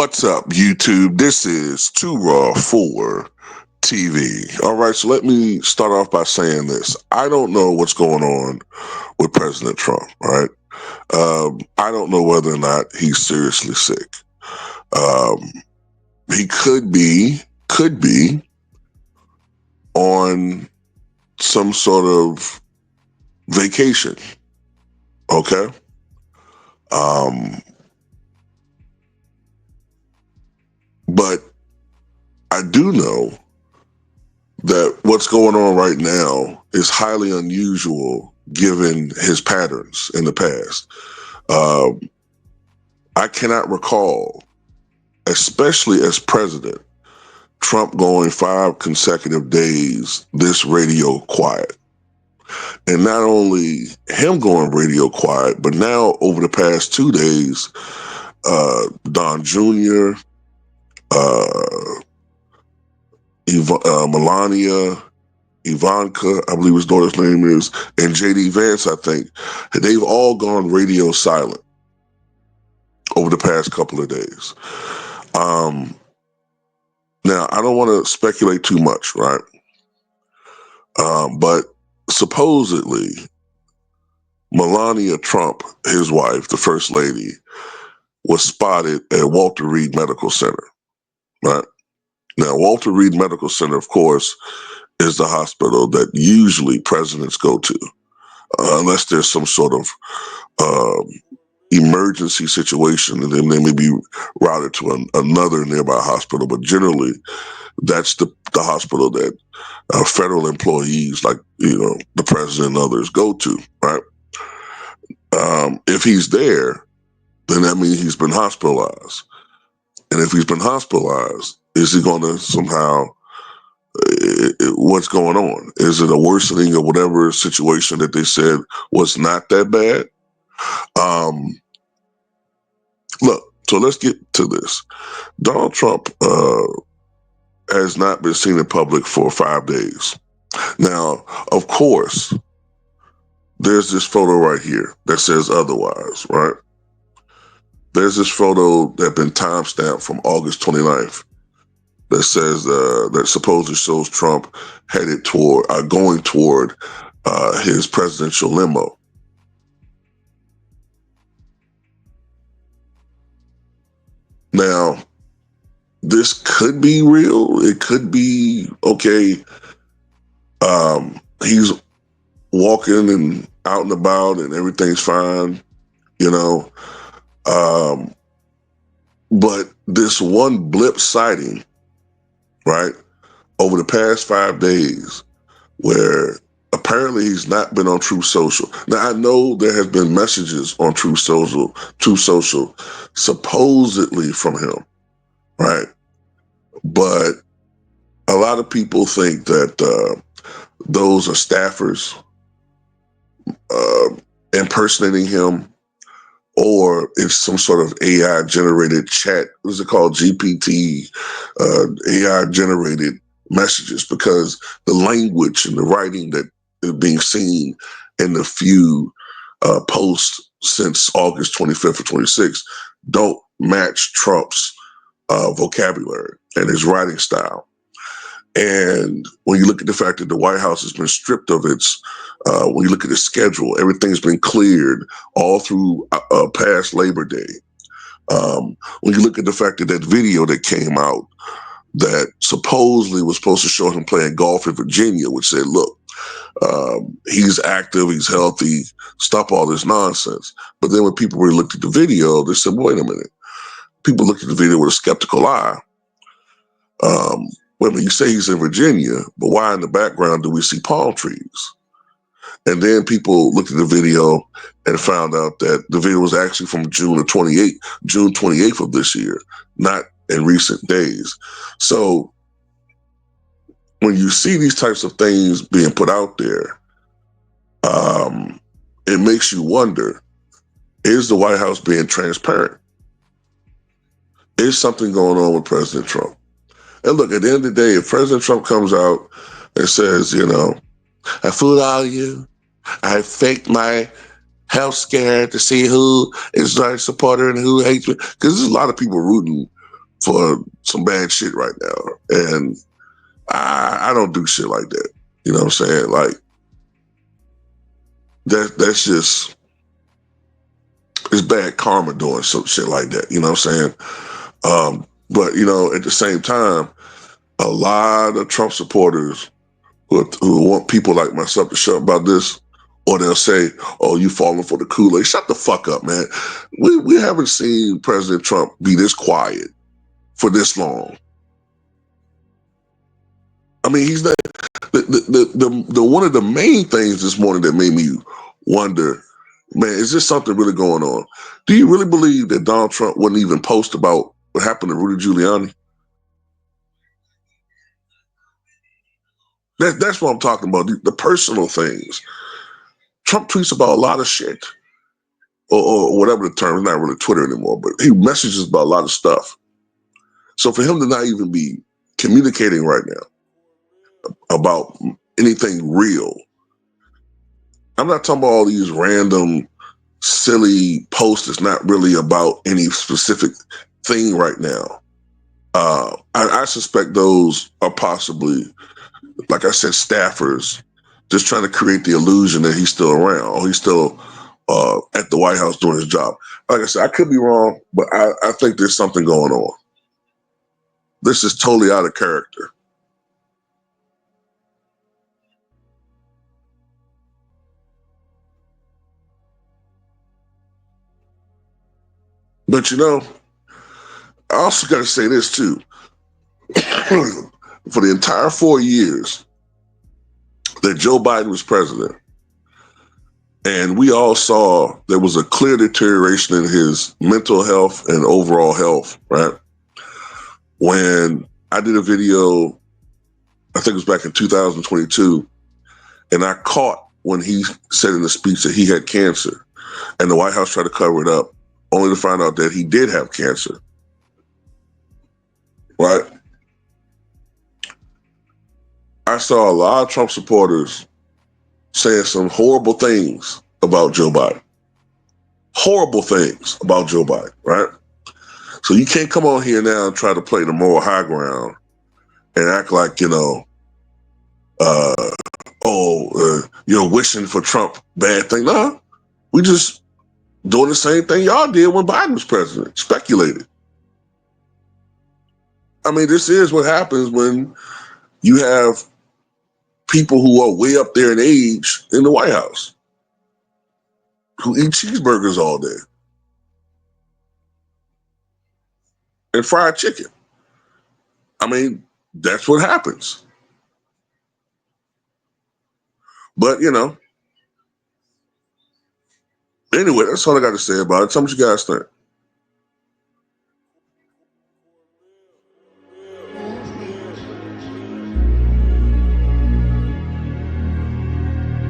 What's up, YouTube? This is Too Raw for TV. All right, so let me start off by saying this. I don't know what's going on with President Trump, right? I don't know whether or not he's seriously sick. Um, he could be on some sort of vacation, okay? Um, but I do know that what's going on right now is highly unusual given his patterns in the past. Um, I cannot recall, especially as president, Trump going 5 consecutive days this radio quiet. And not only him going radio quiet, but now over the past 2 days, Don Jr., uh, Melania, Ivanka, I believe his daughter's name is, and JD Vance, I think, they've all gone radio silent over the past couple of days. Now, I don't want to speculate too much, right? But supposedly, Melania Trump, his wife, the first lady, was spotted at Walter Reed Medical Center, right? Now, Walter Reed Medical Center, of course, is the hospital that usually presidents go to, unless there's some sort of um, emergency situation, and then they may be routed to another nearby hospital. But generally, that's the hospital that federal employees, like the president and others, go to. Right? If he's there, then that means he's been hospitalized. And if he's been hospitalized, is he going to somehow? What's going on? Is it a worsening of whatever situation that they said was not that bad? Look, so let's get to this. Donald Trump has not been seen in public for 5 days. Now, of course, there's this photo right here that says otherwise, right? There's this photo that's been timestamped from August 29th that says that supposedly shows Trump headed toward, going toward his presidential limo. Now, this could be real. It could be, okay, he's walking and out and about and everything's fine, you know. But this one blip sighting, right, over the past 5 days, where apparently he's not been on Truth Social. Now, I know there has been messages on Truth Social, supposedly from him, right? But a lot of people think that those are staffers impersonating him, or it's some sort of AI generated chat. What is it called? GPT, AI generated messages, because the language and the writing that is being seen in the few posts since August 25th or 26th don't match Trump's vocabulary and his writing style. And when you look at the fact that the White House has been stripped of its, when you look at the schedule, everything's been cleared all through past Labor Day. When you look at the fact that that video that came out that supposedly was supposed to show him playing golf in Virginia, which said, look, he's active, he's healthy, stop all this nonsense. But then when people really looked at the video, they said, wait a minute. People looked at the video with a skeptical eye. Wait a minute, you say he's in Virginia, but why in the background do we see palm trees? And then people looked at the video and found out that the video was actually from June 28th of this year, not in recent days. So when you see these types of things being put out there, it makes you wonder, is the White House being transparent? Is something going on with President Trump? And look, at the end of the day, if President Trump comes out and says, I fooled all of you, I faked my health scare to see who is my supporter and who hates me, because there's a lot of people rooting for some bad shit right now. And I don't do shit like that. You know what I'm saying? Like that's just, it's bad karma doing some shit like that. You know what I'm saying? But you know, at the same time, a lot of Trump supporters who want people like myself to shut up about this, or they'll say, "Oh, you falling for the Kool-Aid." Shut the fuck up, man. We haven't seen President Trump be this quiet for this long. I mean, he's not the one of the main things this morning that made me wonder, man, is there something really going on? Do you really believe that Donald Trump wouldn't even post about what happened to Rudy Giuliani? That's what I'm talking about, the personal things. Trump tweets about a lot of shit, or whatever the term is, not really Twitter anymore, but he messages about a lot of stuff. So for him to not even be communicating right now about anything real, I'm not talking about all these random, silly posts that's not really about any specific thing right now. I suspect those are possibly, like I said, staffers just trying to create the illusion that he's still around, or he's still at the White House doing his job. Like I said, I could be wrong, but I think there's something going on. This is totally out of character. But you know, I also got to say this too. For the entire 4 years that Joe Biden was president, and we all saw there was a clear deterioration in his mental health and overall health, right? When I did a video, I think it was back in 2022, and I caught when he said in the speech that he had cancer, and the White House tried to cover it up, only to find out that he did have cancer, right? I saw a lot of Trump supporters saying some horrible things about Joe Biden. Horrible things about Joe Biden, right? So you can't come on here now and try to play the moral high ground and act like, uh, you're wishing for Trump bad thing. No, we just doing the same thing y'all did when Biden was president, speculated. I mean, this is what happens when you have people who are way up there in age in the White House who eat cheeseburgers all day and fried chicken. I mean, that's what happens. But, anyway, that's all I got to say about it. Tell me what you guys think.